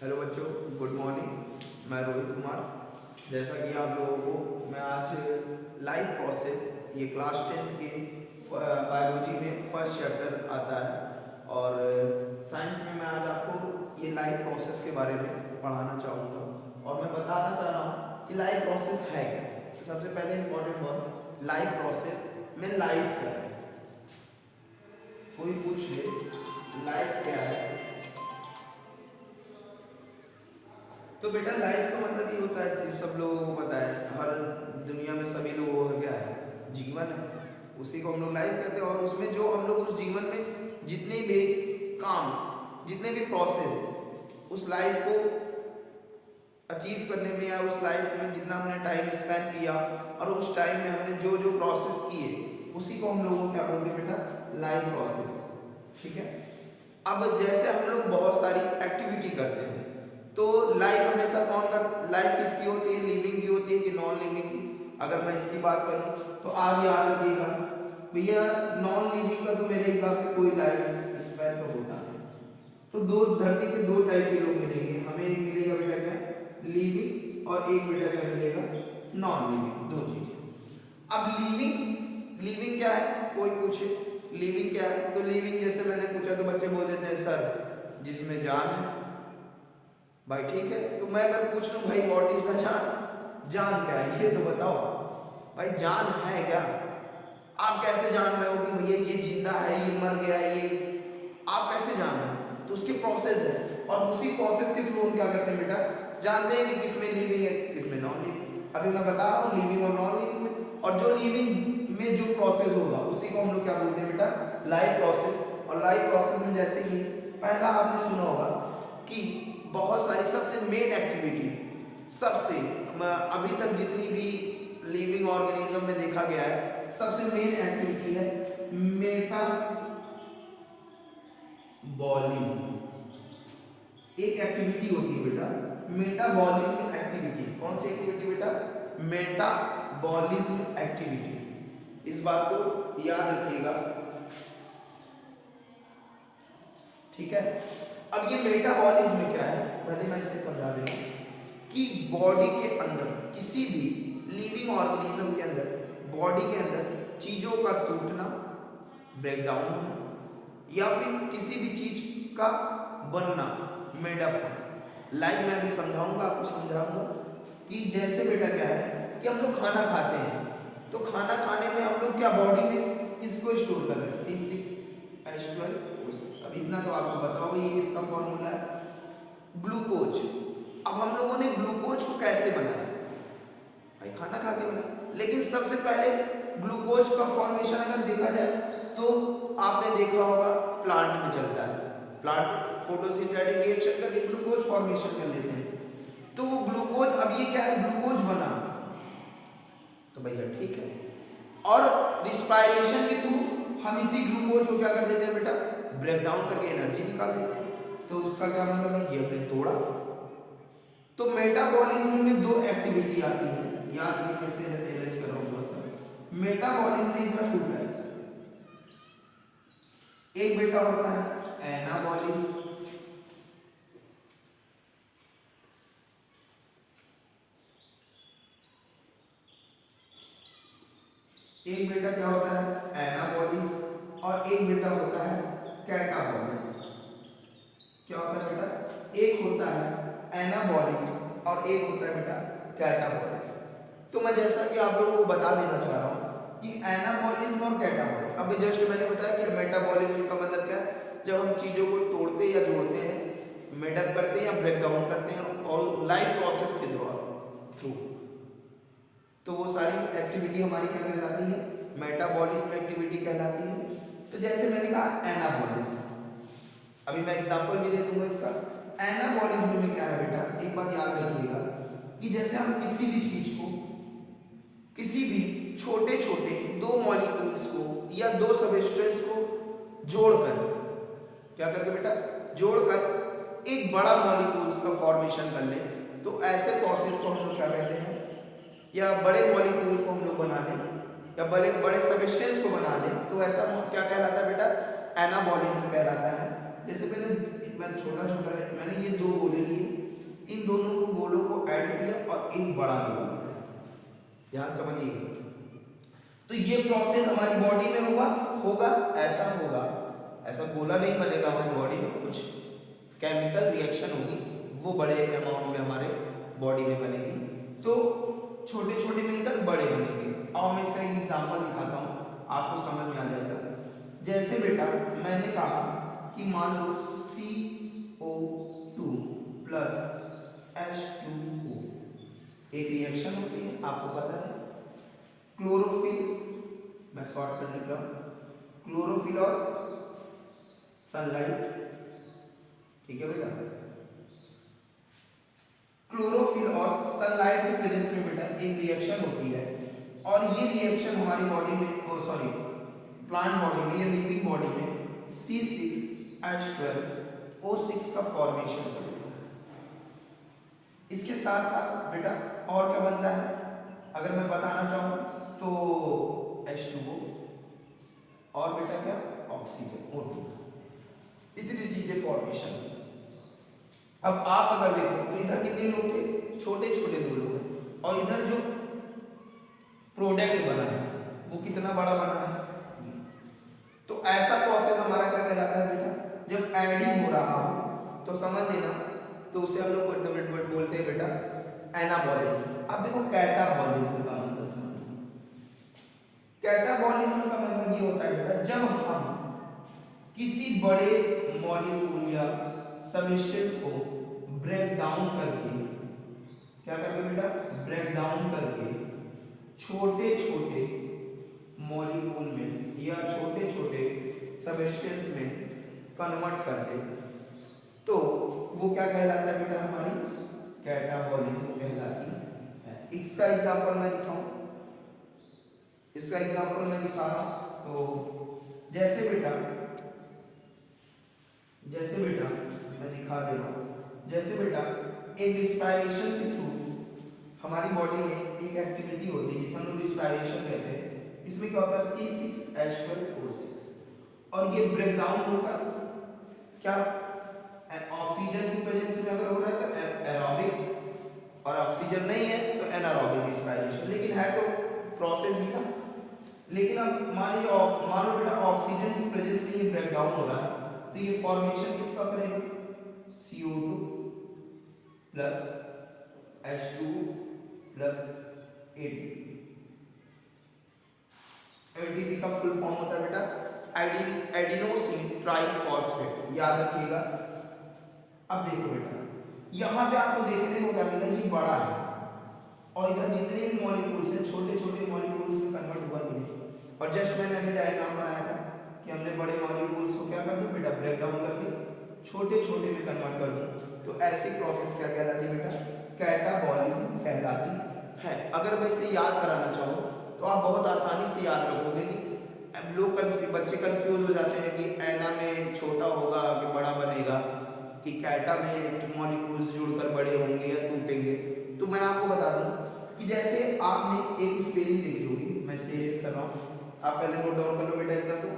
Hello बच्चों, good morning. मैं रोहित कुमार। जैसा कि आप लोगों को मैं आज लाइफ प्रोसेस, ये क्लास 10th के बायोलॉजी में फर्स्ट चैप्टर आता है और साइंस में मैं आज आपको ये लाइफ प्रोसेस के बारे में पढ़ाना चाहूँगा और मैं बताना चाह रहा हूँ कि लाइफ प्रोसेस है क्या। तो सबसे पहले इम्पोर्टेंट बात, लाइफ प्रोसेस में लाइफ क्या है। कोई पूछ ले लाइफ क्या है, तो बेटा लाइफ का मतलब ये होता है, सिर्फ सब लोगों को पता है, हर दुनिया में सभी लोगों का क्या है, जीवन है। उसी को हम लोग लाइफ कहते हैं। और उसमें जो हम लोग उस जीवन में जितने भी काम, जितने भी प्रोसेस उस लाइफ को अचीव करने में या उस लाइफ में जितना हमने टाइम स्पेंड किया और उस टाइम में हमने जो जो प्रोसेस किए, उसी को हम लोगों को क्या बोलते हैं बेटा, लाइफ प्रोसेस। ठीक है। अब जैसे हम लोग बहुत सारी एक्टिविटी करते हैं, तो लाइफ हमेशा लाइफ किसकी होती है, लिविंग की होती है कि नॉन लिविंग की। अगर मैं इसकी बात करूं तो आप याद रखिएगा भैया, नॉन लिविंग का तो मेरे हिसाब से कोई लाइफ स्पैन तो होता है। तो दो धरती पे दो टाइप के लोग मिलेंगे, हमें एक मिलेगा बेटा क्या, लिविंग, और एक बेटा क्या मिलेगा, नॉन लिविंग। दो चीजें। अब लिविंग क्या है, कोई पूछे लिविंग क्या है, तो लिविंग जैसे मैंने पूछा तो बच्चे बोल देते हैं सर जिसमें जान है। भाई ठीक है, तो मैं अगर पूछ लूं भाई व्हाट इज द जान, जान क्या है ये तो बताओ भाई, जान है क्या। आप कैसे जान रहे हो कि भैया ये जिंदा है, ये मर गया, ये आप कैसे जान रहे हो, तो उसकी प्रोसेस है। और उसी प्रोसेस के थ्रू हम क्या करते हैं बेटा, जानते हैं कि किसमें लिविंग है किसमें नॉन लिविंग। अभी मैं बता रहा हूँ लिविंग और नॉन लिविंग में, और जो लिविंग में जो प्रोसेस होगा उसी को हम लोग क्या बोलते हैं बेटा, लाइफ प्रोसेस। और लाइफ प्रोसेस में जैसे कि पहला आपने सुना होगा कि बहुत सारी सबसे मेन एक्टिविटी, सबसे अभी तक जितनी भी लिविंग ऑर्गेनिज्म में देखा गया है, सबसे मेन एक्टिविटी है मेटाबॉलिज्म। एक एक्टिविटी होती है बेटा मेटाबॉलिज्म एक्टिविटी। कौन सी एक्टिविटी बेटा, मेटाबॉलिज्म एक्टिविटी। इस बात को याद रखिएगा, ठीक है। अब ये मेटाबॉलिज्म क्या है, पहले मैं इसे समझा दूंगा कि बॉडी के अंदर, किसी भी लिविंग ऑर्गेनिज्म के अंदर, बॉडी के अंदर चीजों का टूटना, ब्रेकडाउन होना, या फिर किसी भी चीज का बनना, मेडअप होना। लाइक मैं भी समझाऊंगा, आपको समझाऊंगा कि जैसे बेटा क्या है कि हम लोग खाना खाते हैं, तो खाना खाने में हम लोग क्या बॉडी में किसको स्टोर कर रहे हैं, C6H12। अब इतना तो आपको बताओगे ये किसका फॉर्मूला है, ग्लूकोज। अब हम लोगों ने ग्लूकोज को कैसे बनाया भाई, खाना खा के बना। लेकिन सबसे पहले ग्लूकोज का फॉर्मेशन अगर देखा जाए तो आपने देखा होगा प्लांट में चलता है, प्लांट फोटोसिंथेटिक रिएक्शन करके ग्लूकोज फॉर्मेशन कर लेते हैं। तो वो ग्लूकोज, अब ये क्या है, ग्लूकोज बना, तो भैया ठीक है। और रिस्पायरेशन के थ्रू हम इसी ग्लूकोज को क्या कर देते हैं बेटा, ब्रेक डाउन करके एनर्जी निकाल देते हैं। तो उसका क्या मतलब है, ये हमने तोड़ा। तो मेटाबॉलिज्म में दो एक्टिविटी आती है, याद रखिए कैसे एनालाइज कर रहा हूं थोड़ा सा। मेटाबॉलिज्म इसमें टू है, एक बेटा होता है एनाबॉलिज्म, एक बेटा क्या होता है एनाबॉलिज्म, और एक बेटा होता है कैटाबॉलिज्म। क्या होता है बेटा, एक होता है एनाबॉलिज्म और एक होता है बेटा कैटाबॉलिज्म। तो मैं जैसा कि आप लोगों को बता देना चाह रहा हूं कि एनाबॉलिज्म और कैटाबॉलिज्म, अभी जस्ट मैंने बताया कि मेटाबॉलिज्म का मतलब क्या है, जब हम चीजों को तोड़ते या जोड़ते हैं, मेडअप करते हैं या ब्रेक डाउन करते हैं, और लाइफ प्रोसेस के थ्रू, तो वो सारी एक्टिविटी हमारी क्या कहलाती है, मेटाबॉलिज्म एक्टिविटी कहलाती है। तो जैसे मैंने कहा एनाबॉलिज्म, अभी मैं एग्जांपल भी दे दूंगा इसका। एनाबॉलिज्म में क्या है बेटा, एक बात याद रखिएगा कि जैसे हम किसी भी चीज को, किसी भी छोटे छोटे दो मॉलिक्यूल्स को या दो सबस्टेंस को जोड़कर, क्या करके बेटा, जोड़कर एक बड़ा मॉलिक्यूल्स का फॉर्मेशन कर ले, तो ऐसे प्रोसेस को हम लोग क्या कहते हैं, या बड़े मॉलिक्यूल को हम लोग बना लें या बड़े बड़े सबस्टेंस को बना लें, तो ऐसा क्या कहलाता है बेटा, एनाबॉलिज्म कहलाता है। जैसे मैंने छोटा छोटा मैंने ये दो गोले लिए, इन दोनों गोलों को ऐड किया और एक बड़ा गोला बनाया। ध्यान समझिए, तो ये प्रोसेस हमारी बॉडी में होगा होगा ऐसा होगा, ऐसा गोला नहीं बनेगा हमारी बॉडी में, कुछ केमिकल रिएक्शन होगी, वो बड़े अमाउंट में हमारे बॉडी में बनेगी, तो छोटे छोटे मिलकर बड़े बनेंगे। और मैं इसका एक एग्जांपल दिखाता हूँ, आपको समझ में आ जाएगा। जैसे बेटा मैंने कहा कि मान लो CO2 प्लस H2O एक रिएक्शन होती है, आपको पता है। क्लोरोफिल, मैं शॉर्ट कर लिख रहा हूँ, क्लोरोफिल और सनलाइट, ठीक है बेटा। क्लोरोफिल और सनलाइट के प्रेजेंस में बेटा एक रिएक्शन होती है, और ये रिएक्शन हमारी बॉडी में, प्लांट बॉडी में या लिविंग बॉडी में C6H12O6 का फॉर्मेशन करता है। इसके साथ साथ बेटा और क्या बनता है, अगर मैं बताना चाहूँ तो H2O और बेटा क्या, ऑक्सीजन, O2, इतनी चीजें फॉर्मेशन। अब आप अगर देखो तो इधर कितने लोग थे, छोटे छोटे 2 लोग हैं, और इधर जो प्रोडक्ट बना है वो कितना बड़ा बना है। तो ऐसा प्रोसेस हमारा क्या कहलाता है बेटा, जब एडिंग हो रहा हो तो समझ लेना, तो उसे हम लोग बोलते हैं बेटा एनाबॉलिज्म। अब देखो कैटाबॉलिज्म का मतलब, कैटाबॉलिज्म का मतलब ये होता है बेटा, जब हम किसी बड़े मॉलिक्यूल या सबस्टेंस को ब्रेक डाउन करके, क्या करके बेटा, ब्रेक डाउन करके छोटे छोटे मॉलिक्यूल में या छोटे छोटे सबस्टेंस में कन्वर्ट कर दे, तो वो क्या कहलाता है बेटा, हमारी कैटाबॉलिज्म कहलाती है। इसका एग्जांपल मैं दिखाऊं, इसका एग्जांपल मैं दिखा रहा हूं, तो जैसे बेटा मैं दिखा दे रहा हूं, जैसे बेटा एक रिस्पायरेशन के थ्रू हमारी बॉडी में एक एक्टिविटी होती है जिसे हम लोग रिस्पायरेशन कहते हैं। इसमें क्या होता है, C6H12O6, और ये ब्रेक डाउन होकर क्या, ऑक्सीजन की प्रेजेंस में अगर हो रहा है तो एरोबिक, और ऑक्सीजन नहीं है तो एनारोबिक रिस्पायरेशन, लेकिन है तो प्रोसेस ही ना। लेकिन अब मान लो बेटा ऑक्सीजन की प्रेजेंस में ये ब्रेक डाउन हो रहा है, तो ये फॉर्मेशन किसका करेगा, CO2 plus H2 plus ATP का फुल फॉर्म होता है बेटा एडिनोसिन ट्राइफॉस्फेट, याद रखिएगा। अब देखो बेटा यहाँ पे आपको देखने को क्या मिला, ये बड़ा है, और इधर जितने भी मॉलिक्यूल्स हैं छोटे छोटे मॉलिक्यूल्स में कन्वर्ट हुआ नहीं। और जस्ट मैंने अभी डायग्राम बनाया था कि हमने बड़े मॉलिक्यूल्स को क्या कर दिया बेटा, ब्रेक डाउन करके छोटे छोटे में कन्वर्ट कर दो, तो ऐसी प्रोसेस क्या कहलाती है बेटा, कैटाबॉलिज्म कहलाती है। अगर मैं इसे याद कराना चाहूँ तो आप बहुत आसानी से याद रखोगे कि बच्चे कंफ्यूज हो जाते हैं कि एना में छोटा होगा कि बड़ा बनेगा, कि कैटा में मॉलिक्यूल्स जुड़कर बड़े होंगे या टूटेंगे। तो मैं आपको बता दूं कि जैसे आपने एक स्पेलिंग देखी होगी, मैं इसे इरेज कर रहा हूँ, आप पहले नोट डाउन कर लो बेटा इधर को।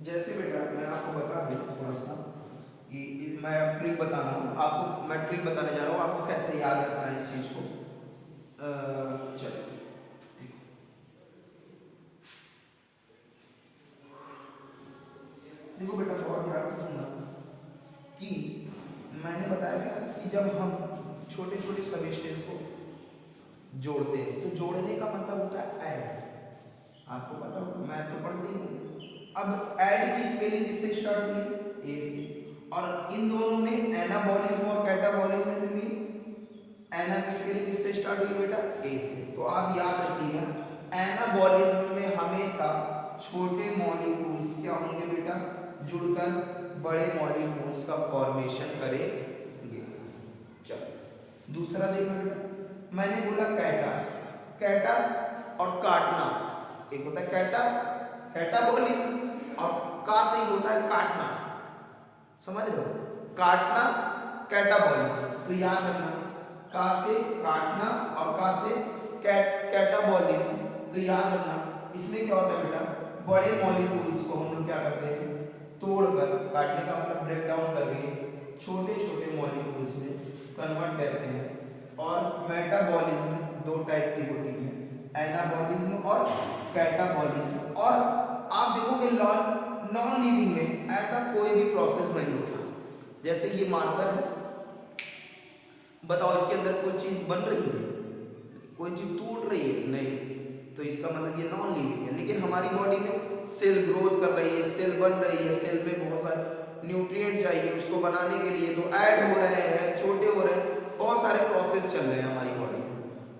जैसे बेटा मैं आपको बता दूं थोड़ा सा कि मैं ट्रिक बता रहा हूँ आपको, मैं ट्रिक बताने जा रहा हूँ आपको कैसे याद रखना है इस चीज को। चलो देखो बेटा बहुत ध्यान से सुनना कि मैंने बताया क्या कि जब हम छोटे छोटे सबस्टेंस को जोड़ते हैं तो जोड़ने का मतलब होता है ऐड, आपको पता होगा, मैं तो पढ़ते ही हूँ। अब ऐड की स्पेलिंग किससे स्टार्ट हुई है, ए से, और इन दोनों में एनाबॉलिज्म और कैटाबॉलिज्म में भी एना की स्पेलिंग किससे स्टार्ट हुई बेटा, ए से। तो आप याद रखिएगा एनाबॉलिज्म में हमेशा छोटे मॉलिक्यूल्स क्या होंगे बेटा, जुड़कर बड़े मॉलिक्यूल्स का फॉर्मेशन करेंगे। चलो दूसरा देखो बेटा, मैंने बोला कैटा, कैटा और काटना, एक होता है कैटा कैटाबॉलिज्म और का से ही होता है काटना, समझ रहे हो, काटना कैटाबॉलिज्म। तो याद रखना का से काटना और का से कैटाबॉलिज्म। तो याद रखना इसमें क्या होता है बेटा, बड़े मॉलिक्यूल्स को हम लोग क्या करते हैं, तोड़कर, काटने का मतलब ब्रेक डाउन करके छोटे छोटे मॉलिक्यूल्स में कन्वर्ट करते हैं। और मेटाबॉलिज्म दो टाइप की होती है, एनाबॉलिज्म और कैटाबॉलिज्म। और आप देखोगे नॉन लिविंग में ऐसा कोई भी प्रोसेस नहीं होता। जैसे ये मार्कर है, बताओ इसके अंदर कोई चीज बन रही है, कोई चीज टूट रही है, नहीं, तो इसका मतलब ये नॉन लिविंग है। लेकिन हमारी बॉडी में सेल ग्रोथ कर रही है, सेल बन रही है, सेल में बहुत सारे न्यूट्रिएंट चाहिए उसको बनाने के लिए, तो ऐड हो रहे हैं, छोटे हो रहे हैं, बहुत सारे प्रोसेस चल रहे हैं हमारी बॉडी में।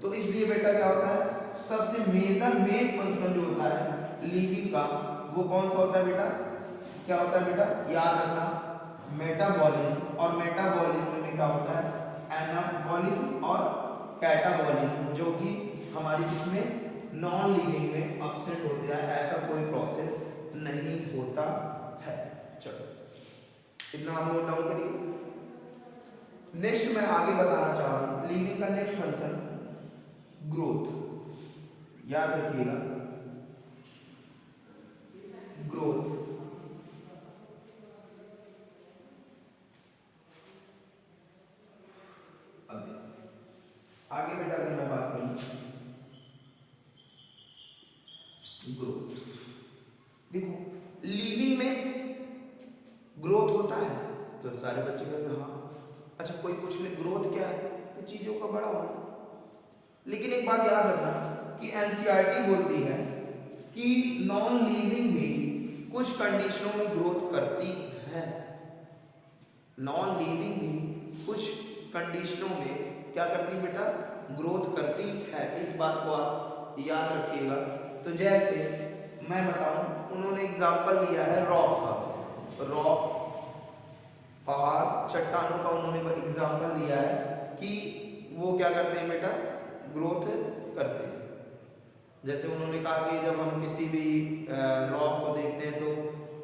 तो इसलिए बेटा क्या होता है, सबसे मेन फंक्शन जो होता है लिविंग का, वो कौन सा होता है बेटा, क्या होता है बेटा, याद रखना मेटाबॉलिज्म। और मेटाबॉलिज्म में क्या होता है, एनाबॉलिज्म और कैटाबॉलिज्म, जो कि हमारी इसमें नॉन लिविंग में एब्सेंट होते हैं, ऐसा कोई प्रोसेस नहीं होता है। चलो इतना आप नोट डाउन करिए। नेक्स्ट मैं आगे बताना चाह रहा हूं लिविंग का नेक्स्ट फंक्शन ग्रोथ। याद रखिएगा ग्रोथ। आगे बेटा अगर मैं बात करूं ग्रोथ, देखो लिविंग में ग्रोथ होता है, तो सारे बच्चे कहेंगे हाँ। अच्छा कोई पूछ ले ग्रोथ क्या है, तो चीजों का बड़ा होना। लेकिन एक बात याद रखना कि एनसीईआरटी बोलती है कि नॉन लिविंग भी कुछ कंडीशनों में ग्रोथ करती है। नॉन लिविंग भी कुछ कंडीशनों में क्या करती बेटा, ग्रोथ करती है। इस बात को आप याद रखिएगा। तो जैसे मैं बताऊं, उन्होंने एग्जांपल लिया है रॉक का, रॉक पहाड़ चट्टानों का उन्होंने एग्जांपल दिया है कि वो क्या करते हैं बेटा, ग्रोथ करते हैं। जैसे उन्होंने कहा कि जब हम किसी भी रॉक को देखते हैं तो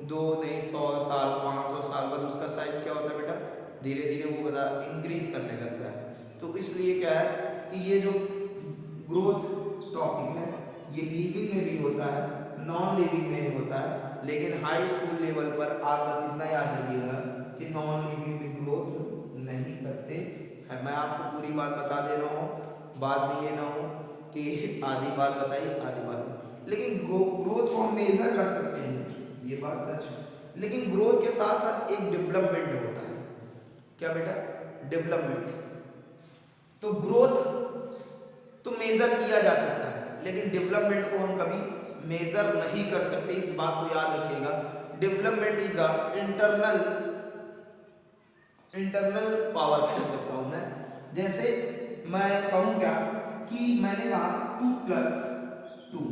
2 नहीं 100 साल 500 साल बाद उसका साइज क्या होता है बेटा, धीरे धीरे वो बता इंक्रीज करने लगता है। तो इसलिए क्या है कि ये जो ग्रोथ टॉपिक है ये लिविंग में भी होता है, नॉन लिविंग में भी होता है। लेकिन हाई स्कूल लेवल पर आप बस इतना याद रखिएगा कि नॉन लिविंग भी ग्रोथ नहीं करते हैं। मैं आपको पूरी बात बता दे रहा हूँ, बाद में ये ना हो कि आधी बात बताई आधी बात नहीं। लेकिन ग्रोथ को हम मेजर कर सकते हैं, ये बात सच है। लेकिन ग्रोथ के साथ साथ एक डेवलपमेंट होता है। क्या बेटा, डेवलपमेंट। तो ग्रोथ तो मेजर किया जा सकता है, लेकिन डेवलपमेंट को हम कभी मेजर नहीं कर सकते, इस बात को याद रखिएगा। Development is a internal power कह सकता हूं मैं। जैसे मैं कहूं क्या कि मैंने कहा 2 + 2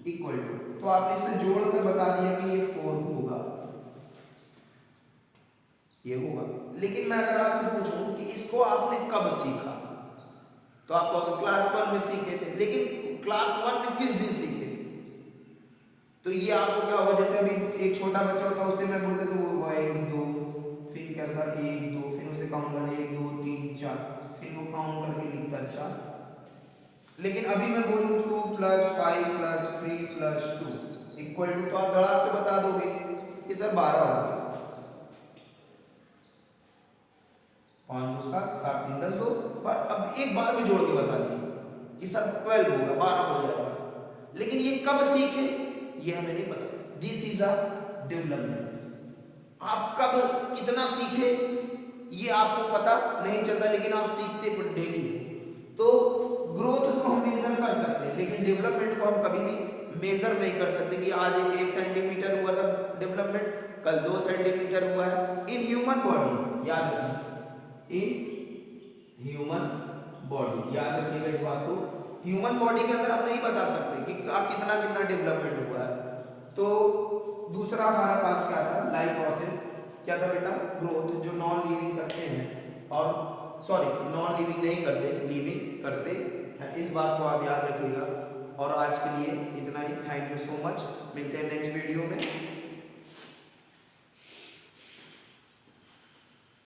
= 2, तो आपने इसे जोड़कर बता दिया कि ये 4 होगा, ये होगा। लेकिन मैं अगर आपसे पूछूं कि इसको आपने कब सीखा, तो आप कहोगे क्लास 1 में सीखे थे। लेकिन क्लास 1 में किस दिन सीखे, तो ये आपको क्या होगा, जैसे अभी एक छोटा बच्चा होता है उसे मैं बोलते तो वो 1 2 फिर क्या था 1 2 फिर उसे काउंट करता 1 2 3 4 फिर वो काउंट करके लिखता 4। लेकिन अभी मैं बोलूं 2 + 5 + 3 + 2 = तो आप धड़ा से बता दोगे कि सर 12 होगा। 5 2 7 7 3 10 2, पर अब एक बार में जोड़ के बता दिए कि सर 12 होगा, 12 हो जाएगा। लेकिन ये कब सीखे ये हमें नहीं पता। This is a development. आप कब कितना सीखे ये आपको पता नहीं चलता, लेकिन आप सीखते पर डेली। तो ग्रोथ तो हम मेजर कर सकते हैं, लेकिन डेवलपमेंट को हम कभी भी मेजर नहीं कर सकते कि आज 1 सेंटीमीटर हुआ था डेवलपमेंट, कल 2 सेंटीमीटर हुआ है। इन ह्यूमन बॉडी, याद रखिए इन ह्यूमन बॉडी, याद रखिएगा इस बात को। ह्यूमन बॉडी के अंदर हम नहीं बता सकते कि कितना कितना डेवलपमेंट हुआ है। तो दूसरा हमारे पास क्या था, लाइफ प्रोसेस क्या था बेटा, ग्रोथ, जो नॉन लिविंग करते हैं, और सॉरी नॉन लिविंग नहीं करते, लिविंग करते हैं। इस बात को आप याद रखिएगा। और आज के लिए इतना ही। थैंक यू सो मच, मिलते हैं नेक्स्ट वीडियो में।